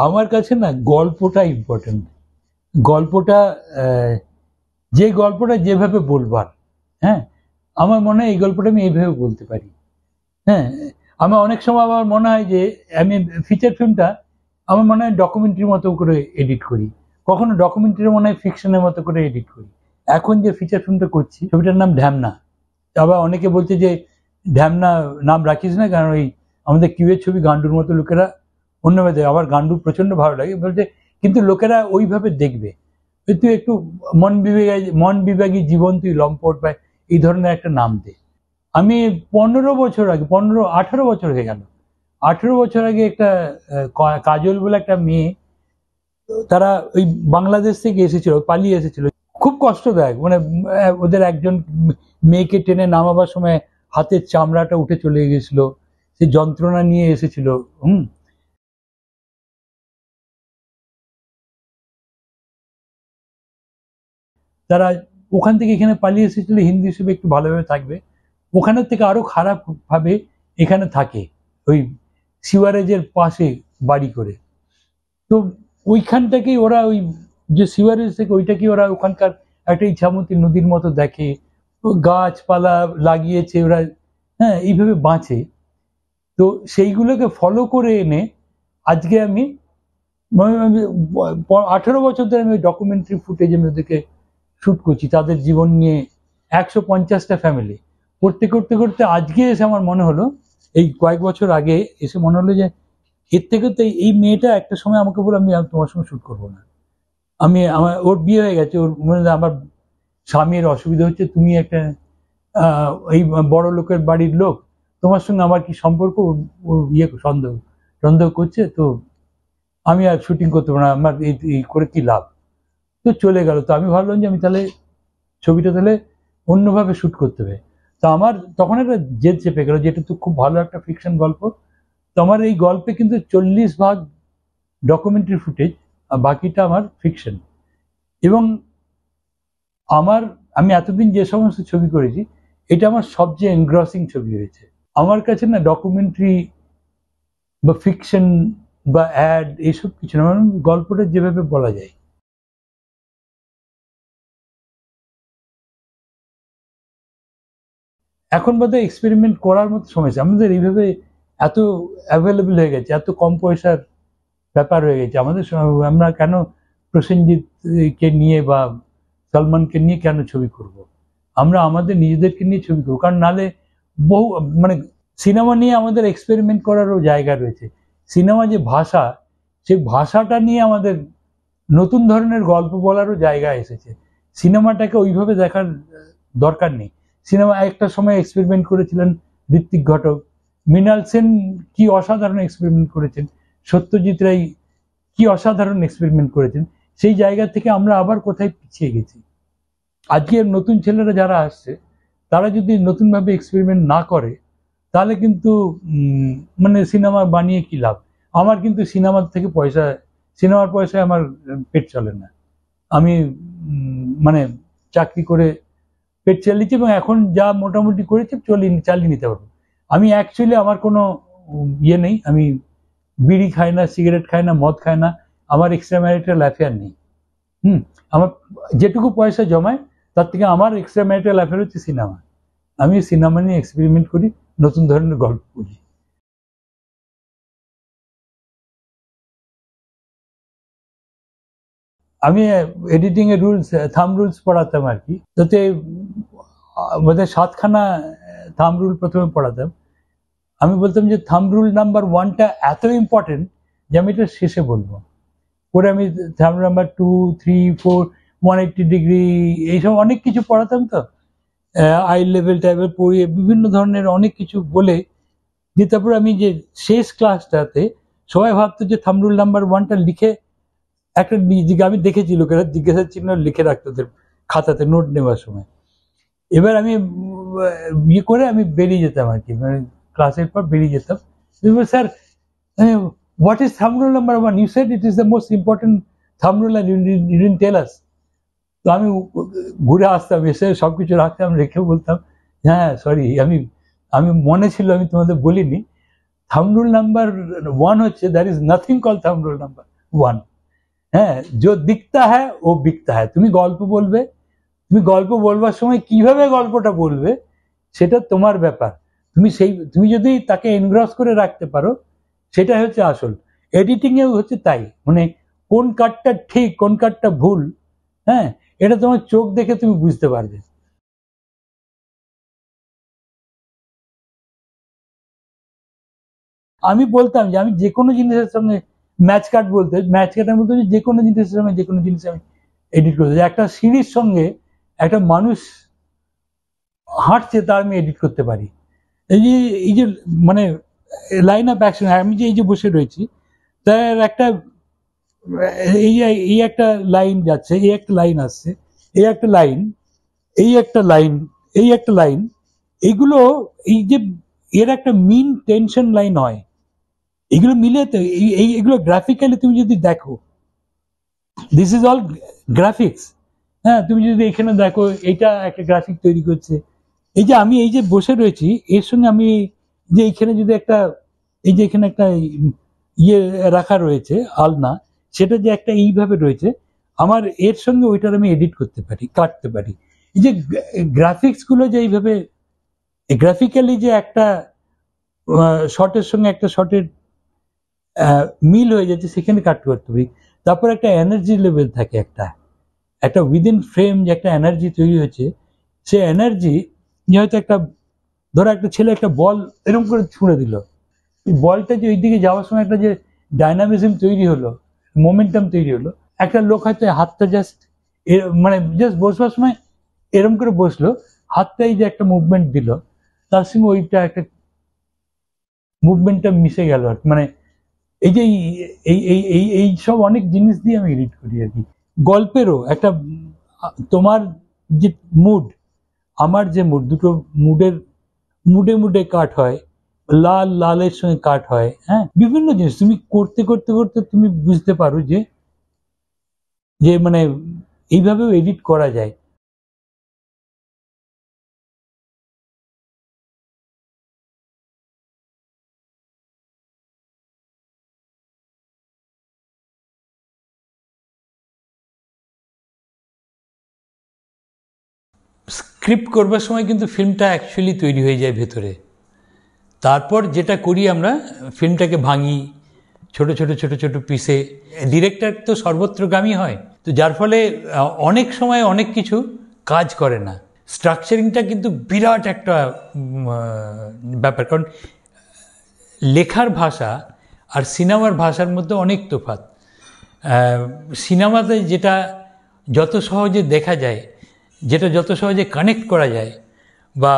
আমার কাছে না গল্পটা ইম্পর্টেন্ট। গল্পটা যে গল্পটা যেভাবে বলবার, হ্যাঁ, আমার মনে হয় এই গল্পটা আমি এইভাবে বলতে পারি। হ্যাঁ, আমার অনেক সময় আমার মনে হয় যে আমি ফিচার ফিল্মটা আমার মনে হয় ডকুমেন্টারির মতো করে এডিট করি, কখনো ডকুমেন্টারি মনে হয় ফিকশনের মতো করে এডিট করি। এখন যে ফিচার ফিল্মটা করছি ছবিটার নাম ঢ্যামনা। আবার অনেকে বলছে যে ঢ্যামনা নাম রাখিস না, কারণ ওই আমাদের কিউয়ের ছবি গান্ডুর মতো লোকেরা অন্যভাবে দেয়। আবার গান্ডু প্রচন্ড ভালো লাগে, বলছে কিন্তু লোকেরা ওইভাবে দেখবে, তুই একটু মন বিভাগী জীবন তুই লম্পট বা এই ধরনের একটা নাম দে। আমি 15 বছর আগে, 18 বছর হয়ে গেল, 18 বছর আগে একটা কাজল বলে একটা মেয়ে, তারা ওই বাংলাদেশ থেকে এসেছিল, পালিয়ে এসেছিল। খুব কষ্টদায়ক, মানে ওদের একজন মেয়েকে টেনে নামাবার সময় হাতের চামড়াটা উঠে চলে গেছিল, সে যন্ত্রণা নিয়ে এসেছিল। তারা ওখান থেকে এখানে পালিয়ে এসেছিল হিন্দু হিসেবে একটু ভালোভাবে থাকবে, ওখানের থেকে আরো খারাপ ভাবে এখানে থাকে, ওই সিওয়ারেজের পাশে বাড়ি করে। তো ওইখানটাকেই ওরা, ওই যে সিওয়ারেজ থেকে ওইটাকে ওরা ওখানকার একটা ইছামতি নদীর মতো দেখে, গাছপালা লাগিয়েছে ওরা, হ্যাঁ, এইভাবে বাঁচে। তো সেইগুলোকে ফলো করে এনে আজকে আমি 18 বছর ধরে আমি ডকুমেন্টারি ফুটেজ আমি ওদেরকে শুট করছি, তাদের জীবন নিয়ে। 150টা ফ্যামিলি করতে করতে করতে আজকে এসে আমার মনে হলো, এই কয়েক বছর আগে এসে মনে হলো যে এর থেকে তো এই মেয়েটা একটা সময় আমাকে বলে আমি তোমার সঙ্গে শুট করবো না। আমার ওর বিয়ে হয়ে গেছে, ওর আমার স্বামীর অসুবিধা হচ্ছে, তুমি একটা এই বড় লোকের বাড়ির লোক, তোমার সঙ্গে আমার কি সম্পর্ক, ও ইয়ে সন্দেহ সন্দেহ করছে, তো আমি আর শুটিং করতে পারবো না, আমার এই করে কি লাভ। তো চলে গেল। তো আমি ভাবলাম যে আমি তাহলে ছবিটা তাহলে অন্যভাবে শুট করতে হবে। তো আমার তখন একটা জেদ চেপে গেল, যেটা তো খুব ভালো একটা ফিকশন গল্প। তো আমার এই গল্পে কিন্তু 40 ভাগ ডকুমেন্টারি ফুটেজ আর বাকিটা আমার ফিকশন। এবং আমি এতদিন যে সমস্ত ছবি করেছি, এটা আমার সবচেয়ে এনগ্রসিং ছবি হয়েছে। আমার কাছে না ডকুমেন্টারি বা ফিকশন বা অ্যাড এইসব কিছু না, গল্পটা যেভাবে বলা যায়। এখন বোধহয় এক্সপেরিমেন্ট করার মতো সময় আছে। আমাদের এইভাবে এত অ্যাভেলেবল হয়ে গেছে, এত কম পয়সার ব্যাপার হয়ে গেছে আমাদের। আমরা কেন প্রসেনজিৎ কে নিয়ে বা সলমনকে নিয়ে কেন ছবি করব? আমরা আমাদের নিজেদেরকে নিয়ে ছবি করবো, কারণ নালে বহু, মানে সিনেমা নিয়ে আমাদের এক্সপেরিমেন্ট করারও জায়গা রয়েছে। সিনেমা যে ভাষা, সেই ভাষাটা নিয়ে আমাদের নতুন ধরনের গল্প বলারও জায়গা এসেছে। সিনেমাটাকে ওইভাবে দেখার দরকার নেই। সিনেমা একটা সময় এক্সপেরিমেন্ট করেছিলেন ঋত্বিক ঘটক, মৃণাল সেন কি অসাধারণ এক্সপেরিমেন্ট করেছেন, সত্যজিৎ রায় কি অসাধারণ এক্সপেরিমেন্ট করেছেন। সেই জায়গা থেকে আমরা আবার কোথায় পিছিয়ে গেছি। আজকের নতুন ছেলেরা যারা আসছে, তারা যদি নতুনভাবে এক্সপেরিমেন্ট না করে, তাহলে কিন্তু মানে সিনেমা বানিয়ে কি লাভ। আমার কিন্তু সিনেমার থেকে সিনেমার পয়সায় আমার পেট চলে না। আমি মানে চাকরি করে পেট চালিয়েছি, এবং এখন যা মোটামুটি করেছি চালিয়ে নিতে পারবো। আমি অ্যাকচুয়ালি আমার কোনো ইয়ে নেই, আমি বিড়ি খাই না, সিগারেট খাই না, মদ খাই না, আমার এক্সট্রা ম্যারিটাল অ্যাফেয়ার নেই। আমার যেটুকু পয়সা জমায় তার থেকে আমার এক্সট্রা ম্যারিটাল অ্যাফেয়ার হচ্ছে সিনেমা। আমি সিনেমা নিয়ে এক্সপেরিমেন্ট করি, নতুন ধরনের গল্প করি। আমি এডিটিং এর থাম রুলস পড়াতাম আর কি, তাতে বোধহয় 7খানা থাম রুল প্রথমে পড়াতাম। আমি বলতাম যে থাম রুল নাম্বার 1টা এত ইম্পর্টেন্ট যে আমি এটা শেষে বলবো। পরে আমি থাম নাম্বার 2, 3, 4, 180 ডিগ্রি এইসব অনেক কিছু পড়াতাম। তো আই লেভেল টাইপের পড়িয়ে বিভিন্ন ধরনের অনেক কিছু বলে দিয়ে তারপর আমি যে শেষ ক্লাসটাতে সবাই ভাবতো যে থাম রুল নাম্বার 1টা লিখে একটা নিজেকে, আমি দেখেছি লোকেরা জিজ্ঞাসা চিহ্ন লিখে রাখতো ওদের খাতাতে নোট নেওয়ার সময়। এবার আমি ইয়ে করে আমি বেরিয়ে যেতাম আর কি, মানে ক্লাসের পর বেরিয়ে যেতাম। Sir, what is thumb rule number 1? You said it is the most important thumb rule and you didn't tell us. তো আমি ঘুরে আসতাম, এসে সবকিছু রাখতাম, রেখে বলতাম হ্যাঁ সরি, আমি মনে ছিল, আমি তোমাদের বলিনি। থাম্ব রুল নাম্বার 1 হচ্ছে there is nothing call thumb rule number 1। হ্যাঁ, जो दिखता है वो बिकता है। তুমি গল্প বলবে, তুমি গল্প বলবার সময় কিভাবে গল্পটা বলবে সেটা তোমার ব্যাপার। তুমি যদি তাকে এনগ্রস করে রাখতে পারো সেটাই হচ্ছে আসল। এডিটিং এও হচ্ছে তাই, মানে কোন কাটটা ঠিক কোন কাটটা ভুল, হ্যাঁ, এটা তোমার চোখ দেখে তুমি বুঝতে পারবে। আমি বলতাম যে আমি যে কোনো জিনিসের সঙ্গে ম্যাচ কাটের মধ্যে যে কোনো জিনিসের সঙ্গে যে কোনো জিনিস আমি এডিট করতে, একটা সিঁড়ির সঙ্গে একটা মানুষ হাঁটছে তার আমি এডিট করতে পারি। এই যে মানে লাইন অফ অ্যাকশন, আমি যে এই যে বসে রয়েছি তার একটা এই একটা লাইন যাচ্ছে, এই একটা লাইন আসছে, এই একটা লাইন, এই একটা লাইন, এই একটা লাইন, এইগুলো এই যে এর একটা মিন টেনশন লাইন হয়, এগুলো মিলে তো এইগুলো গ্রাফিক্যালি তুমি যদি দেখো, দিস ইজ অল গ্রাফিক্স। হ্যাঁ, তুমি যদি এখানে দেখো এটা একটা গ্রাফিক তৈরি করছে। এই যে আমি এই যে বসে রয়েছি এর সঙ্গে আমি যে এইখানে যদি একটা এই যে এখানে একটা ইয়ে রাখা রয়েছে আলনা, সেটা যে একটা এইভাবে রয়েছে, আমার এর সঙ্গে ওইটার আমি এডিট করতে পারি, কাটতে পারি। এই যে গ্রাফিক্স গুলো যে এইভাবে গ্রাফিক্যালি যে একটা শটের সঙ্গে একটা শটের মিল হয়ে যাচ্ছে, সেখানে কাট করতে পারি। তারপর একটা এনার্জি লেভেল থাকে, একটা উইদিন ফ্রেম যে একটা এনার্জি তৈরি হচ্ছে, সে এনার্জি হয়তো একটা ধরো একটা ছেলে একটা বল এরকম করে ছুঁড়ে দিল, বলটা যে ওই দিকে যাওয়ার সময় একটা যে ডাইনামিজম তৈরি হলো, মোমেন্টাম তৈরি হলো, একটা লোক হয়তো হাতটা জাস্ট মানে জাস্ট বসবার সময় এরকম করে বসলো, হাতটাই যে একটা মুভমেন্ট দিল, তার সঙ্গে ওইটা একটা মুভমেন্টটা মিশে গেল। মানে এই যে এই সব অনেক জিনিস দিয়ে আমি এডিট করি আর কি। গল্পেরও একটা তোমার যে মুড, আমার যে মুড, দুটো মুডে মুডে কাট হয়, লালের সঙ্গে কাট হয়। হ্যাঁ, বিভিন্ন জিনিস তুমি করতে করতে করতে তুমি বুঝতে পারো যে যে মানে এইভাবেও এডিট করা যায়। স্ক্রিপ্ট করবার সময় কিন্তু ফিল্মটা অ্যাকচুয়ালি তৈরি হয়ে যায় ভেতরে। তারপর যেটা করি আমরা, ফিল্মটাকে ভাঙি ছোট ছোট ছোট ছোট পিসে। ডিরেক্টর তো সর্বত্রগামী হয়, তো যার ফলে অনেক সময় অনেক কিছু কাজ করে না। স্ট্রাকচারিংটা কিন্তু বিরাট একটা ব্যাপার, কারণ লেখার ভাষা আর সিনেমার ভাষার মধ্যে অনেক তফাৎ। সিনেমাতে যেটা যত সহজে দেখা যায়, যেটা যত সহজে কানেক্ট করা যায়, বা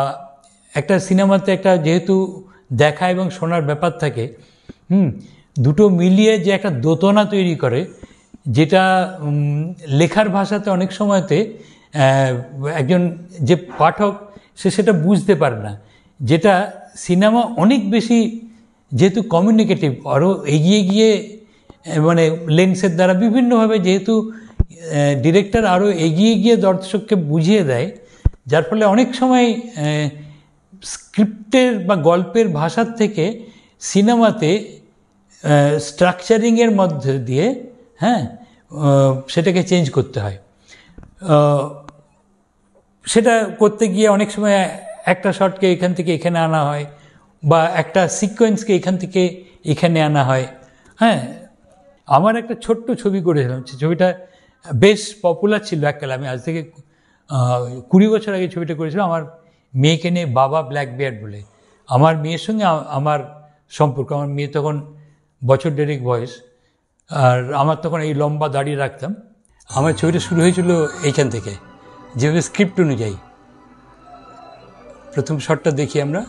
একটা সিনেমাতে একটা যেহেতু দেখা এবং শোনার ব্যাপার থাকে, দুটো মিলিয়ে যে একটা দোতনা তৈরি করে, যেটা লেখার ভাষাতে অনেক সময়তে একজন যে পাঠক সে সেটা বুঝতে পারে না। যেটা সিনেমা অনেক বেশি যেহেতু কমিউনিকেটিভ, আরও এগিয়ে গিয়ে মানে লেন্সের দ্বারা বিভিন্নভাবে যেহেতু ডিরেক্টর আরও এগিয়ে গিয়ে দর্শককে বুঝিয়ে দেয়, যার ফলে অনেক সময় স্ক্রিপ্টের বা গল্পের ভাষার থেকে সিনেমাতে স্ট্রাকচারিংয়ের মধ্যে দিয়ে হ্যাঁ সেটাকে চেঞ্জ করতে হয়। সেটা করতে গিয়ে অনেক সময় একটা শটকে এখান থেকে এখানে আনা হয়, বা একটা সিকোয়েন্সকে এখান থেকে এখানে আনা হয়। হ্যাঁ, আমার একটা ছোট্ট ছবি করেছিলাম, ছবিটা বেশ পপুলার ছিল এককালে। আমি আজ থেকে 20 বছর আগে ছবিটা করেছিলাম আমার মেয়েকে নিয়ে, বাবা ব্ল্যাক বিয়ার্ড বলে। আমার মেয়ের সঙ্গে আমার সম্পর্ক, আমার মেয়ে তখন বছর দেড়েক বয়স, আর আমার তখন এই লম্বা দাড়ি রাখতাম। আমার ছবিটা শুরু হয়েছিল এইখান থেকে, যেভাবে স্ক্রিপ্ট অনুযায়ী। প্রথম শটটা দেখি আমরা।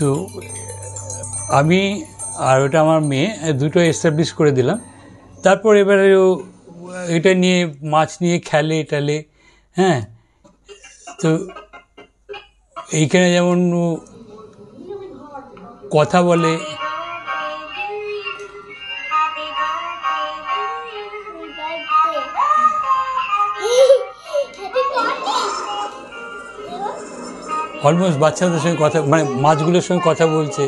তো আমি আর ওটা আমার মেয়ে দুটো এস্টাবলিশ করে দিলাম। তারপর এবারে ও এটা নিয়ে মাছ নিয়ে খেলে টেলে, হ্যাঁ। তো এইখানে যেমন ও কথা বলে, অলমোস্ট বাচ্চাদের সঙ্গে কথা, মানে মাছগুলোর সঙ্গে কথা বলছে,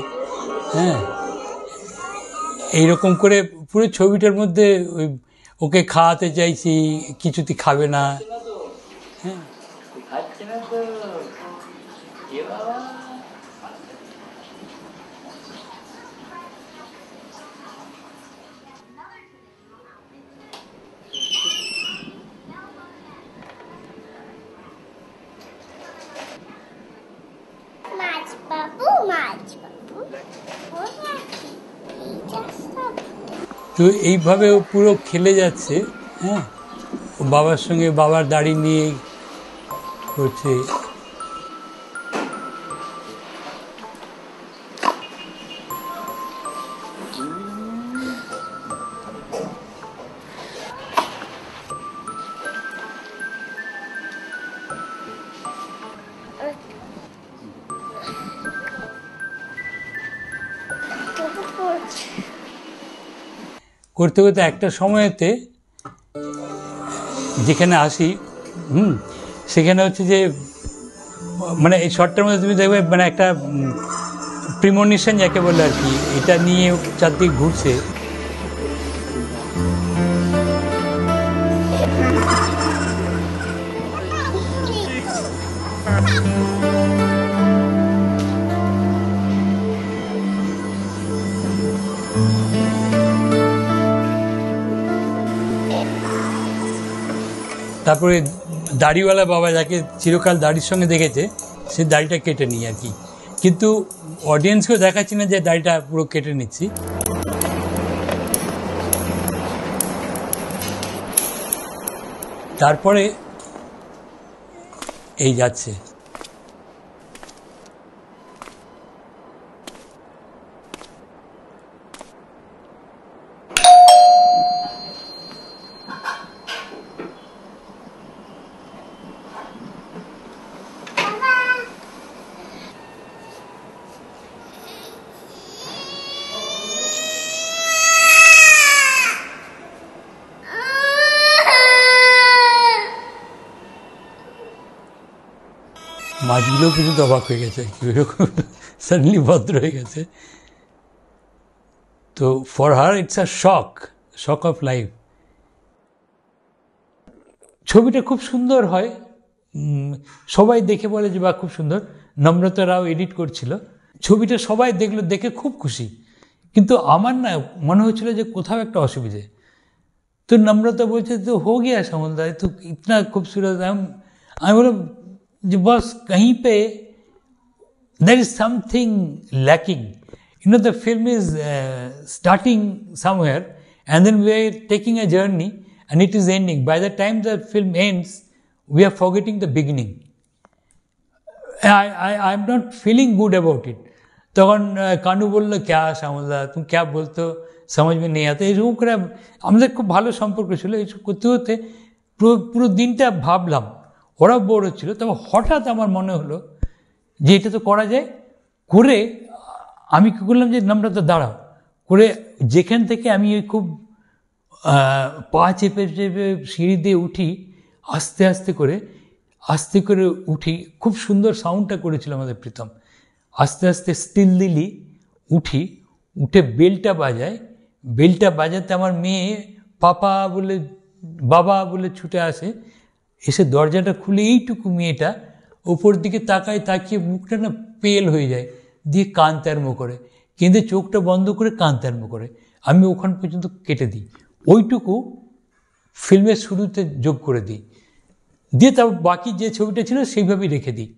হ্যাঁ। এইরকম করে পুরো ছবিটার মধ্যে ওই ওকে খাওয়াতে চাইছি, কিছুতেই খাবে না, হ্যাঁ। তো এইভাবে ও পুরো খেলে যাচ্ছে, হ্যাঁ। বাবার সঙ্গে বাবার দাড়ি নিয়ে করছে। করতে করতে একটা সময়তে যেখানে আসি, সেখানে হচ্ছে যে মানে এই শর্টটার মধ্যে তুমি দেখবে মানে একটা প্রিমনিশন যাকে বলে আর কি, এটা নিয়ে চারদিক ঘুরছে। তারপরে দাড়িওয়ালা বাবা যাকে চিরকাল দাড়ির সঙ্গে দেখেছে, সে দাড়িটা কেটে নিই আর কি, কিন্তু অডিয়েন্সকেও দেখাচ্ছি না যে দাড়িটা পুরো কেটে নিচ্ছি। তারপরে এই যাচ্ছে। মাছগুলোও কিন্তু অবাক হয়ে গেছে, এরকম সাডেনলি ভদ্র হয়ে গেছে। তো for her it's a shock of life. ছবিটা খুব সুন্দর হয়, সবাই দেখে বলে যে বা খুব সুন্দর। নম্রতা রাও এডিট করছিল ছবিটা, সবাই দেখলো, দেখে খুব খুশি, কিন্তু আমার না মনে হচ্ছিল যে কোথাও একটা অসুবিধে। তো নম্রতা বলছে তো হো গিয়া সমলদা, তো ইতনা খুবসুরত। আমি বললাম যে বস कहीं पे there is something lacking, the film is starting somewhere and then we are taking a journey and it is ending. By the time the film ends we are forgetting the beginning. I'm not feeling good about it. তখন কানু বললো ক্যা শ্যামলদা তুমি ক্যা বলতো समझ में नहीं आता। এইরকম করে আমাদের খুব ভালো সম্পর্ক ছিল। এইসব করতে করতে পুরো দিনটা ভাবলাম, ওরাও বোর হচ্ছিল। তবে হঠাৎ আমার মনে হলো যে এটা তো করা যায়। করে আমি কী করলাম যে নম্রতা দাঁড়াও, করে যেখান থেকে আমি ওই খুব পা চেপে চেপে সিঁড়ি দিয়ে উঠি, আস্তে করে উঠি। খুব সুন্দর সাউন্ডটা করেছিল আমাদের প্রীতম। আস্তে আস্তে স্টিল দিলি, উঠে বেলটা বাজাতে আমার মেয়ে বাবা বলে ছুটে আসে। এসে দরজাটা খুলে এইটুকু মেয়েটা ওপর দিকে তাকিয়ে মুখটা না পেল হয়ে যায়, দিয়ে কাঁদতে আরম্ভ করে, কেঁদে চোখটা বন্ধ করে কাঁদতে আরম্ভ করে। আমি ওখান পর্যন্ত কেটে দিই, ওইটুকু ফিল্মের শুরুতে যোগ করে দিই, দিয়ে তারপর বাকি যে ছবিটা ছিল সেইভাবেই রেখে দিই।